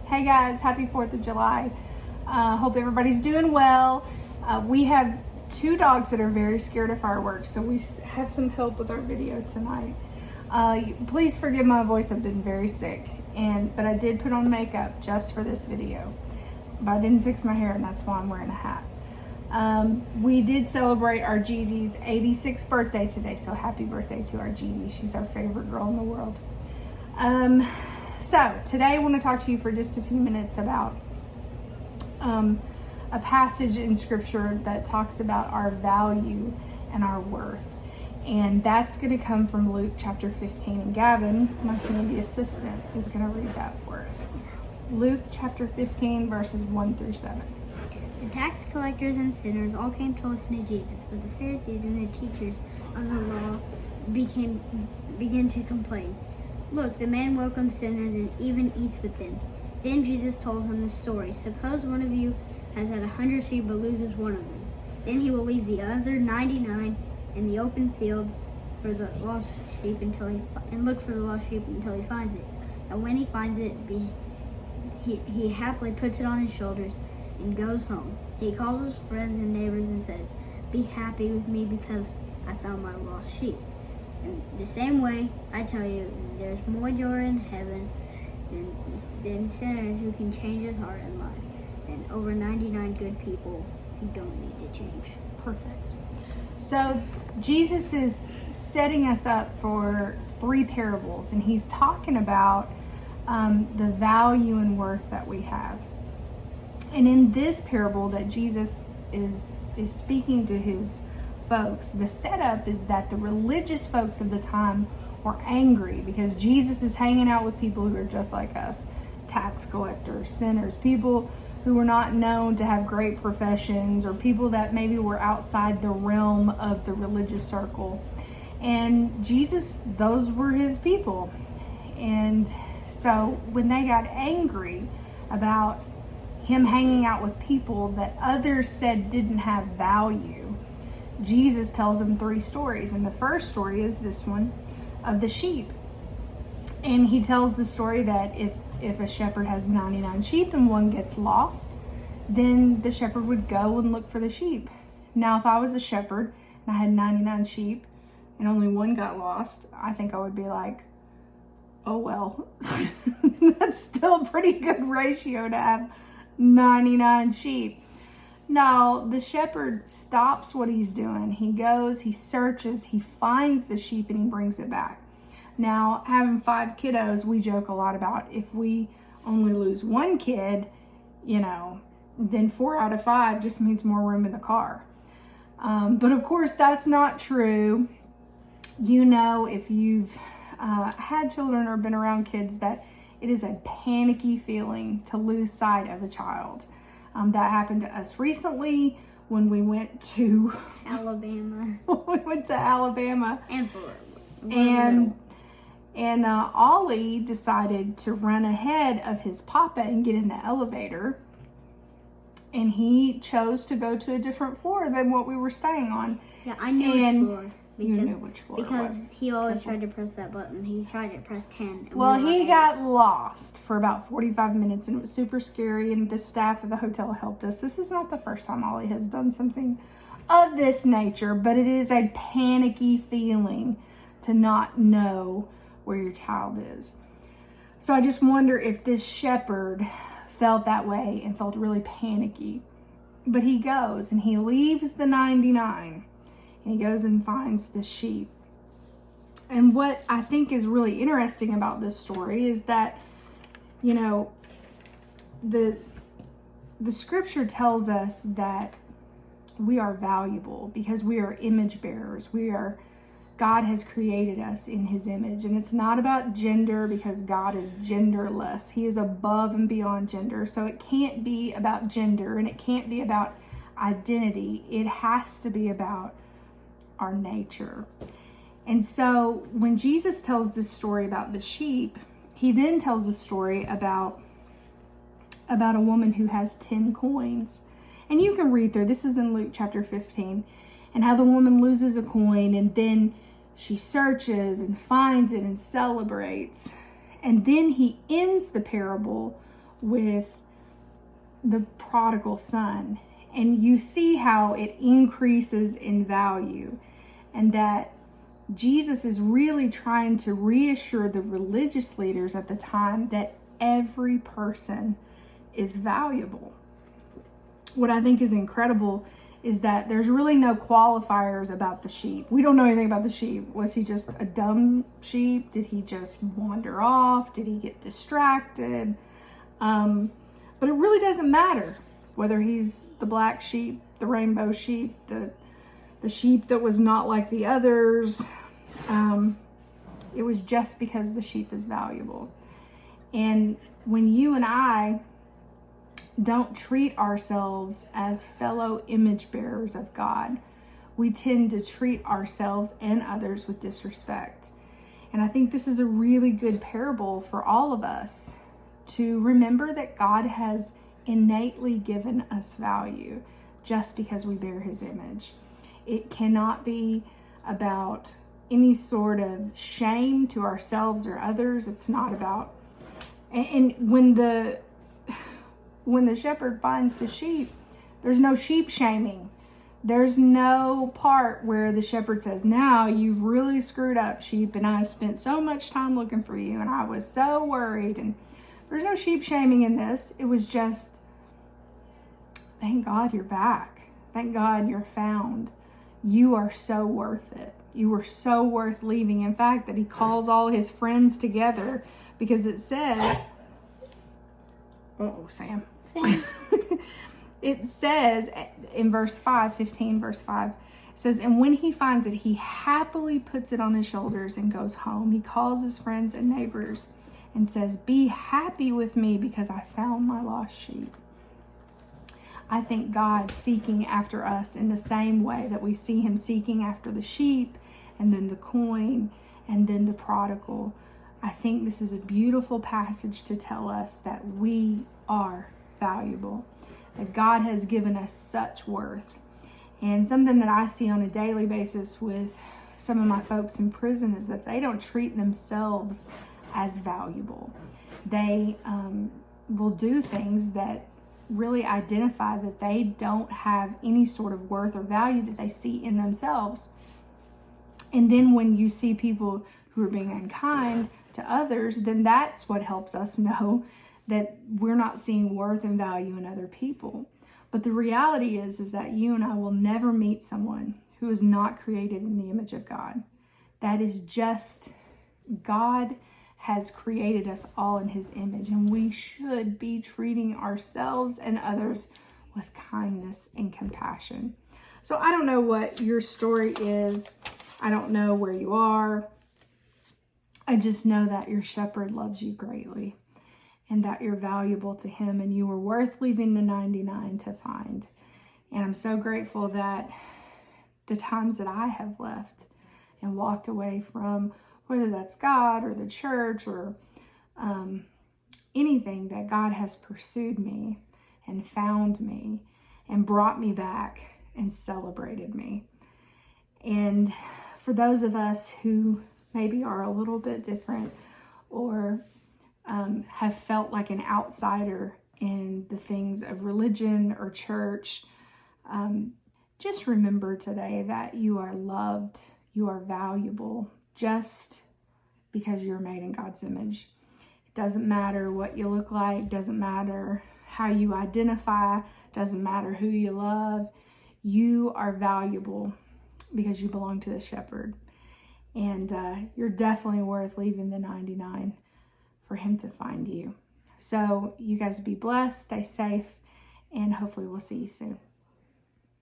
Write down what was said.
Hey guys, happy 4th of July. Hope everybody's doing well. We have 2 dogs that are very scared of fireworks, so we have some help with our video tonight. Please forgive my voice, I've been very sick, but I did put on makeup just for this video. But I didn't fix my hair, and that's why I'm wearing a hat. We did celebrate our Gigi's 86th birthday today, so happy birthday to our Gigi. She's our favorite girl in the world. So today I want to talk to you for just a few minutes about a passage in scripture that talks about our value and our worth. And that's going to come from Luke chapter 15. And Gavin, my handy assistant, is going to read that for us. Luke chapter 15, verses 1 through 7. The tax collectors and sinners all came to listen to Jesus, but the Pharisees and the teachers of the law began to complain. "Look, the man welcomes sinners and even eats with them." Then Jesus told him the story. "Suppose one of you has had 100 sheep but loses one of them. Then he will leave the other 99 in the open field for the lost sheep and look for the lost sheep until he finds it. And when he finds it, he happily puts it on his shoulders and goes home. He calls his friends and neighbors and says, 'Be happy with me because I found my lost sheep.' In the same way, I tell you, there's more joy in heaven than sinners who can change his heart and mind, and over 99 good people who don't need to change." Perfect. So Jesus is setting us up for 3 parables, and he's talking about the value and worth that we have. And in this parable that Jesus is speaking to his folks, the setup is that the religious folks of the time were angry because Jesus is hanging out with people who are just like us, tax collectors, sinners, people who were not known to have great professions, or people that maybe were outside the realm of the religious circle. And Jesus, those were his people. And so when they got angry about him hanging out with people that others said didn't have value, Jesus tells them 3 stories. And the first story is this one of the sheep. And he tells the story that if a shepherd has 99 sheep and one gets lost, then the shepherd would go and look for the sheep. Now, if I was a shepherd and I had 99 sheep and only one got lost, I think I would be like, oh well, that's still a pretty good ratio to have 99 sheep. No, the shepherd stops what he's doing. He goes, he searches, he finds the sheep, and he brings it back. Now, having 5 kiddos, we joke a lot about if we only lose 1 kid, then 4 out of 5 just means more room in the car. But of course, that's not true. If you've had children or been around kids, that it is a panicky feeling to lose sight of a child. That happened to us recently when we went to Alabama. And Florida. And Ollie decided to run ahead of his papa and get in the elevator. And he chose to go to a different floor than what we were staying on. Yeah, I knew which floor. You knew which floor it was. Because he always tried to press that button. He tried to press 10. Well, he got lost for about 45 minutes, and it was super scary, and the staff of the hotel helped us. This is not the first time Ollie has done something of this nature, but it is a panicky feeling to not know where your child is. So I just wonder if this shepherd felt that way and felt really panicky. But he goes, and he leaves the 99. And he goes and finds the sheep. And what I think is really interesting about this story is that, the scripture tells us that we are valuable because we are image bearers. God has created us in his image. And it's not about gender because God is genderless. He is above and beyond gender. So it can't be about gender and it can't be about identity. It has to be about our nature. And so when Jesus tells this story about the sheep, he then tells a story about a woman who has 10 coins. And you can read through, this is in Luke chapter 15, and how the woman loses a coin, and then she searches and finds it and celebrates. And then he ends the parable with the prodigal son, and you see how it increases in value, and that Jesus is really trying to reassure the religious leaders at the time that every person is valuable. What I think is incredible is that there's really no qualifiers about the sheep. We don't know anything about the sheep. Was he just a dumb sheep? Did he just wander off? Did he get distracted? But it really doesn't matter whether he's the black sheep, the rainbow sheep, the sheep that was not like the others. It was just because the sheep is valuable. And when you and I don't treat ourselves as fellow image bearers of God, we tend to treat ourselves and others with disrespect. And I think this is a really good parable for all of us to remember that God has innately given us value just because we bear his image. It cannot be about any sort of shame to ourselves or others. It's not about, and when the shepherd finds the sheep, there's no sheep shaming. There's no part where the shepherd says, now you've really screwed up, sheep, and I spent so much time looking for you, and I was so worried. And there's no sheep shaming in this. It was just, thank God you're back. Thank God you're found. You are so worth it. You were so worth leaving. In fact, that he calls all his friends together, because it says, Sam. It says in verse 5, 15 verse 5, it says, and when he finds it, he happily puts it on his shoulders and goes home. He calls his friends and neighbors and says, be happy with me because I found my lost sheep. I think God seeking after us in the same way that we see him seeking after the sheep and then the coin and then the prodigal. I think this is a beautiful passage to tell us that we are valuable, that God has given us such worth. And something that I see on a daily basis with some of my folks in prison is that they don't treat themselves as valuable. They will do things that really identify that they don't have any sort of worth or value that they see in themselves. And then when you see people who are being unkind to others, then that's what helps us know that we're not seeing worth and value in other people. But the reality is that you and I will never meet someone who is not created in the image of God. That is just, God has created us all in his image, and we should be treating ourselves and others with kindness and compassion. So I don't know what your story is. I don't know where you are. I just know that your shepherd loves you greatly and that you're valuable to him and you were worth leaving the 99 to find. And I'm so grateful that the times that I have left and walked away from, whether that's God or the church or anything, that God has pursued me and found me and brought me back and celebrated me. And for those of us who maybe are a little bit different or have felt like an outsider in the things of religion or church, just remember today that you are loved, you are valuable, just because you're made in God's image. It doesn't matter what you look like, doesn't matter how you identify, doesn't matter who you love. You are valuable because you belong to the shepherd. And you're definitely worth leaving the 99 for him to find you. So you guys be blessed, stay safe, and hopefully we'll see you soon.